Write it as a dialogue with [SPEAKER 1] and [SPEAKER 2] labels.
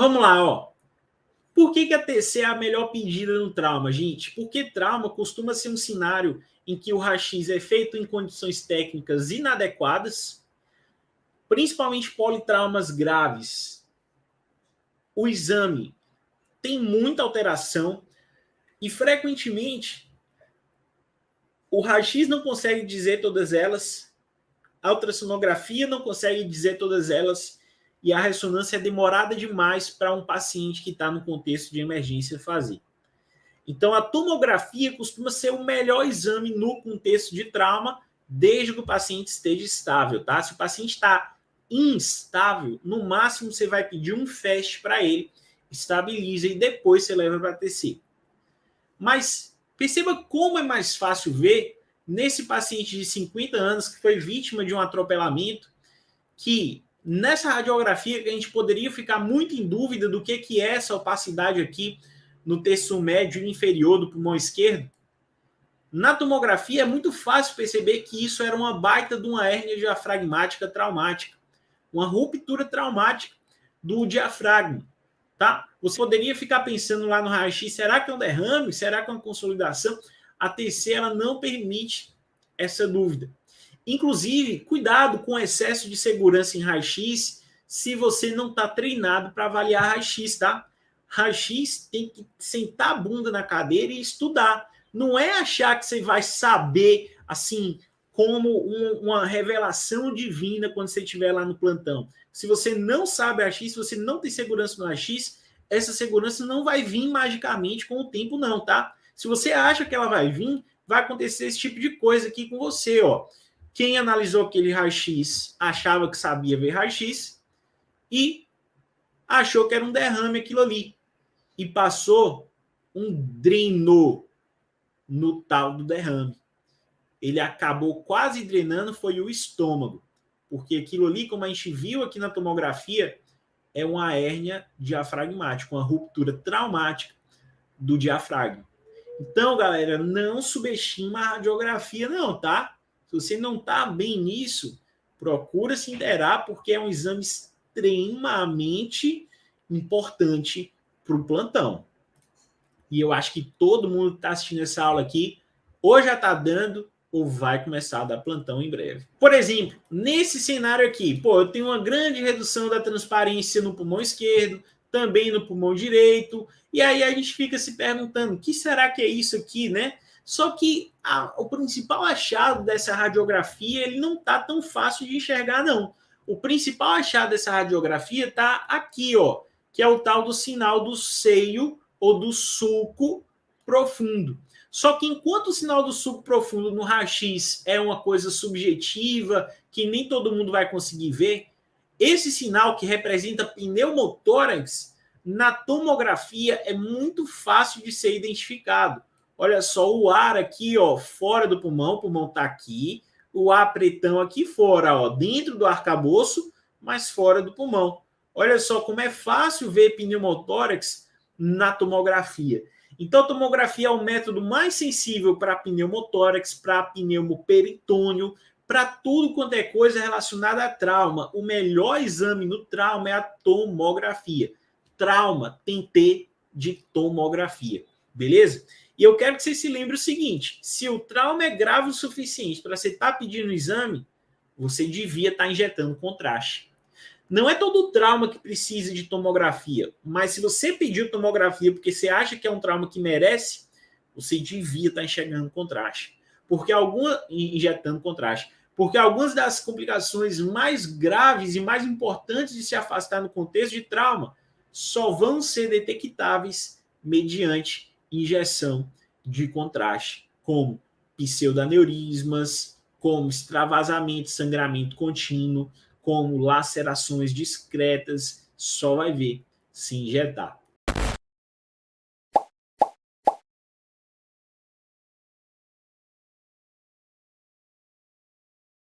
[SPEAKER 1] vamos lá, ó. Por que a TC é a melhor pedida no trauma, gente? Porque trauma costuma ser um cenário em que o raio-x é feito em condições técnicas inadequadas, principalmente politraumas graves. O exame tem muita alteração e, frequentemente, o raio-x não consegue dizer todas elas, a ultrassonografia não consegue dizer todas elas e a ressonância é demorada demais para um paciente que está no contexto de emergência fazer. Então, a tomografia costuma ser o melhor exame no contexto de trauma, desde que o paciente esteja estável, tá? Se o paciente está instável, no máximo você vai pedir um FAST para ele, estabiliza e depois você leva para a TC. Mas perceba como é mais fácil ver nesse paciente de 50 anos que foi vítima de um atropelamento, que nessa radiografia a gente poderia ficar muito em dúvida do que é essa opacidade aqui no terço médio e inferior do pulmão esquerdo. Na tomografia é muito fácil perceber que isso era uma baita de uma hérnia diafragmática traumática, uma ruptura traumática do diafragma, tá? Você poderia ficar pensando lá no raio-x, será que é um derrame? Será que é uma consolidação? A TC ela não permite essa dúvida. Inclusive, cuidado com excesso de segurança em raio-x se você não está treinado para avaliar raio-x, tá? Raio-x tem que sentar a bunda na cadeira e estudar. Não é achar que você vai saber, assim, como uma revelação divina quando você estiver lá no plantão. Se você não sabe raio-x, se você não tem segurança no raio-x, essa segurança não vai vir magicamente com o tempo, não, tá? Se você acha que ela vai vir, vai acontecer esse tipo de coisa aqui com você, ó. Quem analisou aquele raio-x achava que sabia ver raio-x e achou que era um derrame aquilo ali. E passou um dreno no tal do derrame. Ele acabou quase drenando, foi o estômago. Porque aquilo ali, como a gente viu aqui na tomografia, é uma hérnia diafragmática, uma ruptura traumática do diafragma. Então, galera, não subestima a radiografia não, tá? Se você não tá bem nisso, procura se inteirar, porque é um exame extremamente importante para o plantão. E eu acho que todo mundo que está assistindo essa aula aqui, ou já está dando, ou vai começar a dar plantão em breve. Por exemplo, nesse cenário aqui, eu tenho uma grande redução da transparência no pulmão esquerdo, também no pulmão direito, e aí a gente fica se perguntando, o que será que é isso aqui, né? Só que o principal achado dessa radiografia, ele não está tão fácil de enxergar, não. O principal achado dessa radiografia está aqui, ó, que é o tal do sinal do seio ou do sulco profundo. Só que enquanto o sinal do sulco profundo no raio-x é uma coisa subjetiva, que nem todo mundo vai conseguir ver, esse sinal que representa pneumotórax, na tomografia é muito fácil de ser identificado. Olha só, o ar aqui, ó, fora do pulmão, o pulmão está aqui, o ar pretão aqui fora, ó, dentro do arcabouço, mas fora do pulmão. Olha só como é fácil ver pneumotórax na tomografia. Então, a tomografia é o método mais sensível para pneumotórax, para pneumoperitônio, para tudo quanto é coisa relacionada a trauma. O melhor exame no trauma é a tomografia. Trauma tem T de tomografia, beleza? E eu quero que você se lembre o seguinte, se o trauma é grave o suficiente para você estar pedindo o exame, você devia estar injetando contraste. Não é todo trauma que precisa de tomografia, mas se você pediu tomografia porque você acha que é um trauma que merece, você devia estar enxergando contraste. Injetando contraste. Porque algumas das complicações mais graves e mais importantes de se afastar no contexto de trauma só vão ser detectáveis mediante injeção de contraste, como pseudaneurismas, como extravasamento, sangramento contínuo, como lacerações discretas, só vai ver se injetar.